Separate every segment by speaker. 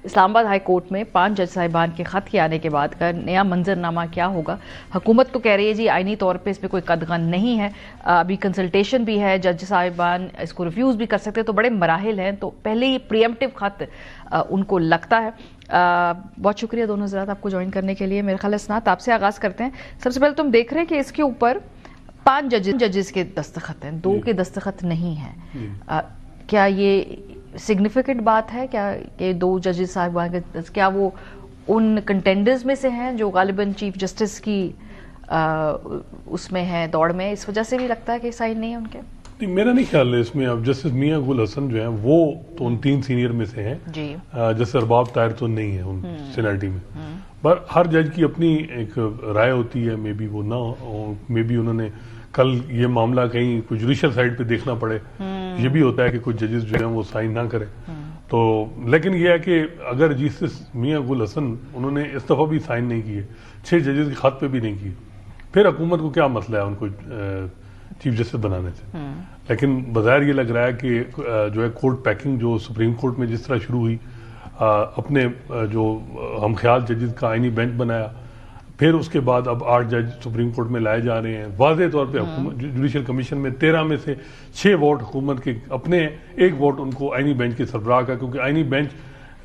Speaker 1: اسلام آباد high court میں 5 جج صاحبان کے خط کے آنے کے بعد کا نیا منظرنامہ کیا ہوگا؟ حکومت تو کہہ رہی ہے جی آئینی طور پہ اس میں کوئی قدغن نہیں ہے، ابھی کنسلٹیشن بھی ہے، جج صاحبان اس کو ریفیوز بھی کر سکتے ہیں، تو بڑے مراحل ہیں، تو پہلے ہی پریمپٹیو خط ان کو لگتا ہے۔ بہت شکریہ دونوں حضرات آپ کو جوائن کرنے کے لیے۔ میرے خیال اسناد آپ سے آغاز کرتے ہیں۔ سب سے پہلے تم دیکھ رہے ہیں کہ اس کے اوپر 5 ججز کے دستخط ہیں، 2 کے دستخط نہیں ہیں، کیا یہ سگنیفیکنٹ بات ہے کیا کہ 2 ججز صاحبان کے، کیا وہ ان کنٹینڈرز میں سے ہیں جو غالباً چیف جسٹس کی اس میں ہے دوڑ میں، اس وجہ سے بھی لگتا ہے کہ سائن نہیں ہے ان کے؟
Speaker 2: میرا نہیں خیال ہے اس میں۔ اب جسٹس میاں گل حسن جو ہیں وہ تو ان 3 سینئر میں سے ہیں، جسٹس ارباب طاہر تو نہیں ہے ان سینیٹی میں، پر ہر جج کی اپنی ایک رائے ہوتی ہے، مے بی وہ نہ ہو، مے بی انہوں نے کل یہ معاملہ کہیں کوئی جوڈیشل سائڈ پہ دیکھنا پڑے، یہ بھی ہوتا ہے کہ کچھ ججز جو ہیں وہ سائن نہ کریں، تو لیکن یہ ہے کہ اگر جسٹس میاں گل حسن انہوں نے اس دفعہ بھی سائن نہیں کیے، 6 ججز کے خط پہ بھی نہیں کیے، پھر حکومت کو کیا مسئلہ ہے ان کو چیف جسٹس بنانے سے؟ لیکن بظاہر یہ لگ رہا ہے کہ جو ہے کورٹ پیکنگ جو سپریم کورٹ میں جس طرح شروع ہوئی، اپنے جو ہم خیال ججز کا آئینی بینچ بنایا، پھر اس کے بعد اب 8 جج سپریم کورٹ میں لائے جا رہے ہیں، واضح طور پہ حکومت جوڈیشل کمیشن میں 13 میں سے 6 ووٹ حکومت کے اپنے، 1 ووٹ ان کو آئینی بینچ کے سربراہ کا، کیونکہ آئینی بینچ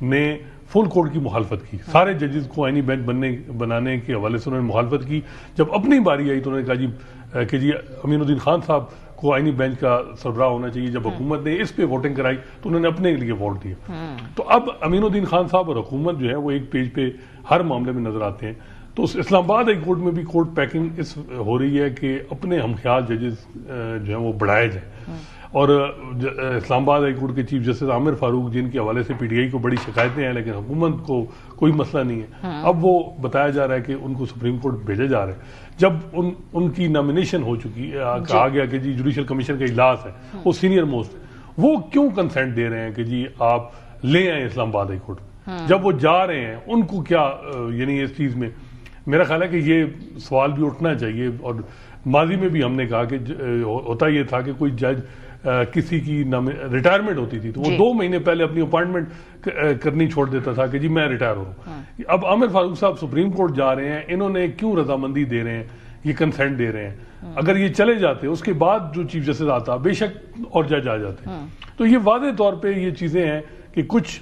Speaker 2: نے فل کورٹ کی مخالفت کی، سارے ججز کو آئینی بینچ بنانے کے حوالے سے انہوں نے مخالفت کی۔ جب اپنی باری آئی تو انہوں نے کہا کہ جی امین الدین خان صاحب کو آئینی بینچ کا سربراہ ہونا چاہیے۔ جب حکومت نے اس پہ ووٹنگ کرائی تو انہوں نے اپنے لیے ووٹ دیا، تو اب امین الدین خان صاحب اور حکومت جو ہے وہ ایک پیج پہ ہر معاملے میں نظر آتے ہیں۔ تو اسلام آباد ہائی کورٹ میں بھی کورٹ پیکنگ اس ہو رہی ہے کہ اپنے ہم خیال ججز جو ہیں وہ بڑھائے جائیں، اور اسلام آباد ہائی کورٹ کے چیف جسٹس عامر فاروق جن کے حوالے سے پی ٹی آئی کو بڑی شکایتیں ہیں، لیکن حکومت کو کوئی مسئلہ نہیں ہے، اب وہ بتایا جا رہا ہے کہ ان کو سپریم کورٹ بھیجے جا رہے ہیں۔ جب ان کی نامینیشن ہو چکی ہے، کہا گیا کہ جی جوڈیشل کمیشن کا اجلاس ہے، وہ سینئر موسٹ ہے، وہ کیوں کنسنٹ دے رہے ہیں کہ جی آپ لے آئیں اسلام آباد ہائی کورٹ؟ جب وہ جا رہے ہیں ان کو کیا یعنی اس چیز میں میرا خیال ہے کہ یہ سوال بھی اٹھنا چاہیے، اور ماضی میں بھی ہم نے کہا کہ ہوتا یہ تھا کہ کوئی جج کسی کی ریٹائرمنٹ ہوتی تھی تو وہ 2 مہینے پہلے اپنی اپوائنٹمنٹ کرنی چھوڑ دیتا تھا کہ جی میں ریٹائر ہو رہا ہوں۔ اب عامر فاروق صاحب سپریم کورٹ جا رہے ہیں، انہوں نے کیوں رضامندی دے رہے ہیں، یہ کنسنٹ دے رہے ہیں؟ اگر یہ چلے جاتے اس کے بعد جو چیف جسٹس آتا بے شک اور جج آ جاتے، تو یہ واضح طور پہ یہ چیزیں ہیں کہ کچھ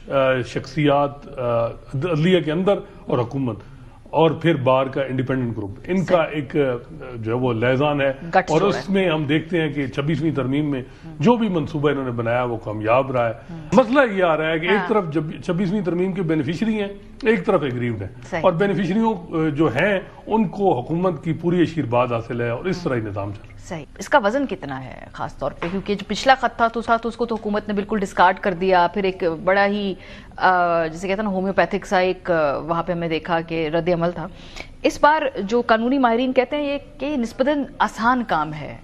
Speaker 2: شخصیات عدلیہ کے اندر اور حکومت اور پھر بار کا انڈیپینڈنٹ گروپ، ان کا ایک جو ہے وہ لیزان ہے، اور اس میں ہم دیکھتے ہیں کہ 26ویں ترمیم میں جو بھی منصوبہ انہوں نے بنایا وہ کامیاب رہا ہے۔ مسئلہ یہ آ رہا ہے کہ ایک طرف 26ویں ترمیم کے بینیفیشری ہیں، ایک طرف ایگریوڈ ہیں، اور بینیفیشریوں جو ہیں ان کو حکومت کی پوری آشیرواد حاصل ہے، اور اس طرح ہی نظام چل رہا ہے۔
Speaker 1: صحیح، اس کا وزن کتنا ہے خاص طور پہ؟ کیونکہ جو پچھلا خط تھا تو اس کو تو حکومت نے بالکل ڈسکارڈ کر دیا، پھر ایک بڑا ہی جسے کہتے ہیں نا ہومیوپیتھک سا ایک وہاں پہ ہم نے دیکھا کہ رد عمل تھا۔ اس بار جو قانونی ماہرین کہتے ہیں یہ کہ نسبتاً آسان کام ہے،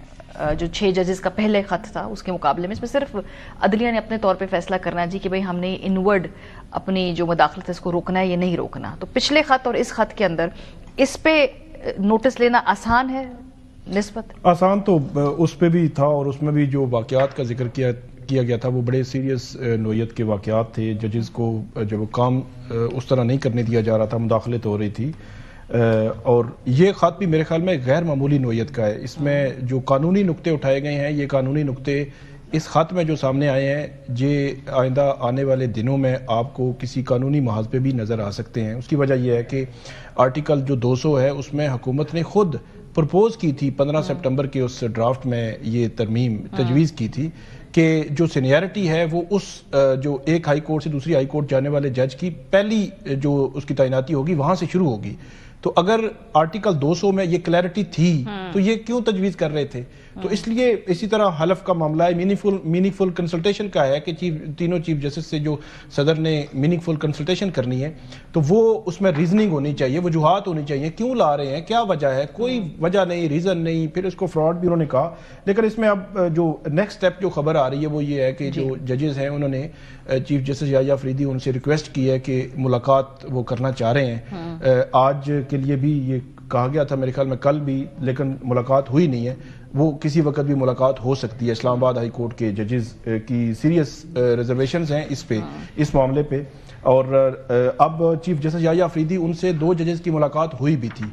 Speaker 1: جو 6 ججز کا پہلے خط تھا اس کے مقابلے میں، اس میں صرف عدلیہ نے اپنے طور پہ فیصلہ کرنا ہے جی کہ بھئی ہم نے انورڈ اپنی جو مداخلت ہے اس کو روکنا ہے یا نہیں روکنا۔ تو پچھلے خط اور اس خط کے اندر اس پہ نوٹس لینا آسان ہے؟ نسبت
Speaker 3: آسان تو اس پہ بھی تھا، اور اس میں بھی جو واقعات کا ذکر کیا گیا تھا وہ بڑے سیریس نوعیت کے واقعات تھے، ججز کو جو کام اس طرح نہیں کرنے دیا جا رہا تھا، مداخلت ہو رہی تھی، اور یہ خط بھی میرے خیال میں غیر معمولی نوعیت کا ہے۔ اس میں جو قانونی نقطے اٹھائے گئے ہیں، یہ قانونی نقطے اس خط میں جو سامنے آئے ہیں یہ آئندہ آنے والے دنوں میں آپ کو کسی قانونی محاذ پہ بھی نظر آ سکتے ہیں۔ اس کی وجہ یہ ہے کہ آرٹیکل جو 200 ہے اس میں حکومت نے خود پرپوز کی تھی 15 سپٹمبر کے اس ڈرافٹ میں یہ ترمیم تجویز کی تھی کہ جو سینیارٹی ہے وہ اس جو ایک ہائی کورٹ سے دوسری ہائی کورٹ جانے والے جج کی پہلی جو اس کی تعیناتی ہوگی وہاں سے شروع ہوگی۔ تو اگر آرٹیکل 200 میں یہ کلیئرٹی تھی تو یہ کیوں تجویز کر رہے تھے؟ تو اس لیے اسی طرح حلف کا معاملہ ہے، میننگ فل کنسلٹیشن کا ہے کہ تینوں چیف جسٹس سے جو صدر نے میننگ فل کنسلٹیشن کرنی ہے تو وہ اس میں ریزننگ ہونی چاہیے، وجوہات ہونی چاہیے، کیوں لا رہے ہیں، کیا وجہ ہے، کوئی وجہ نہیں، ریزن نہیں، پھر اس کو فراڈ بھی انہوں نے کہا۔ لیکن اس میں اب جو نیکسٹ سٹیپ جو خبر آ رہی ہے وہ یہ ہے کہ جو ججز ہیں انہوں نے چیف جسٹس یحییٰ فریدی ان سے ریکویسٹ کی ہے کہ ملاقات وہ کرنا چاہ رہے ہیں۔ آج کے لیے بھی یہ کہا گیا تھا میرے خیال میں کل بھی، لیکن ملاقات ہوئی نہیں ہے، وہ کسی وقت بھی ملاقات ہو سکتی ہے۔ اسلام آباد ہائی کورٹ کے ججز کی سیریس ریزرویشنز ہیں اس پہ، اس معاملے پہ۔ اور اب چیف جسٹس یحییٰ افریدی ان سے 2 ججز کی ملاقات ہوئی بھی تھی،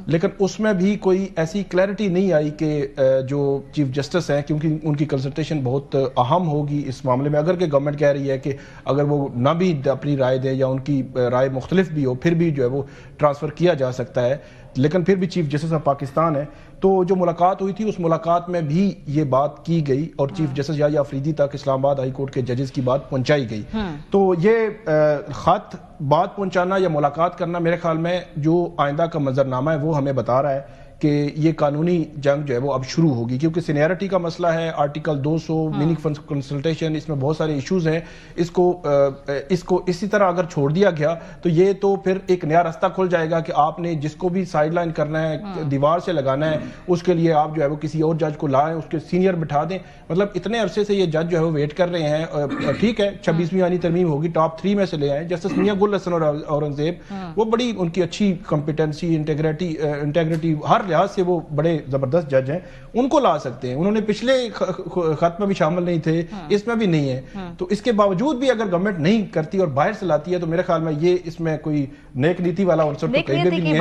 Speaker 3: لیکن اس میں بھی کوئی ایسی کلیئرٹی نہیں آئی کہ جو چیف جسٹس ہیں، کیونکہ ان کی کنسلٹیشن بہت اہم ہوگی اس معاملے میں، اگر کہ گورنمنٹ کہہ رہی ہے کہ اگر وہ نہ بھی اپنی رائے دے یا ان کی رائے مختلف بھی ہو پھر بھی جو ہے وہ ٹرانسفر کیا جا سکتا ہے، لیکن پھر بھی چیف جسٹس آف پاکستان ہے، تو جو ملاقات ہوئی تھی اس ملاقات میں بھی یہ بات کی گئی اور چیف جسٹس یحییٰ افریدی تک اسلام آباد ہائی کورٹ کے ججز کی بات پہنچائی گئی۔ تو یہ خط بات پہنچانا یا ملاقات کرنا میرے خیال میں جو آئندہ کا منظرنامہ ہے وہ ہمیں بتا رہا ہے کہ یہ قانونی جنگ جو ہے وہ اب شروع ہوگی، کیونکہ سینیئرٹی کا مسئلہ ہے، آرٹیکل 200 میننگ کنسلٹیشن، اس میں بہت سارے ایشوز ہیں، اس کو اسی طرح اگر چھوڑ دیا گیا تو یہ تو پھر ایک نیا راستہ کھل جائے گا کہ آپ نے جس کو بھی سائیڈ لائن کرنا ہے، دیوار سے لگانا ہے، اس کے لیے آپ جو ہے وہ کسی اور جج کو لائیں، اس کے سینئر بٹھا دیں۔ مطلب اتنے عرصے سے یہ جج جو ہے وہ ویٹ کر رہے ہیں، ٹھیک ہے 26ویں آئینی ترمیم ہوگی، ٹاپ 3 میں سے لے آئیں، جسٹس میاں گل حسن اور اورنگزیب، وہ بڑی ان کی اچھی کمپیٹنسی، انٹیگریٹی ہر لحاظ سے وہ بڑے زبردست جج ہیں، ان کو لا سکتے ہیں، انہوں نے پچھلے خط میں بھی شامل نہیں تھے، اس میں بھی نہیں ہے، تو اس کے باوجود بھی اگر گورنمنٹ نہیں کرتی اور باہر سے لاتی ہے تو میرے خیال میں یہ اس میں کوئی نیک نیتی والا عنصر تو کہیں بھی نہیں ہے۔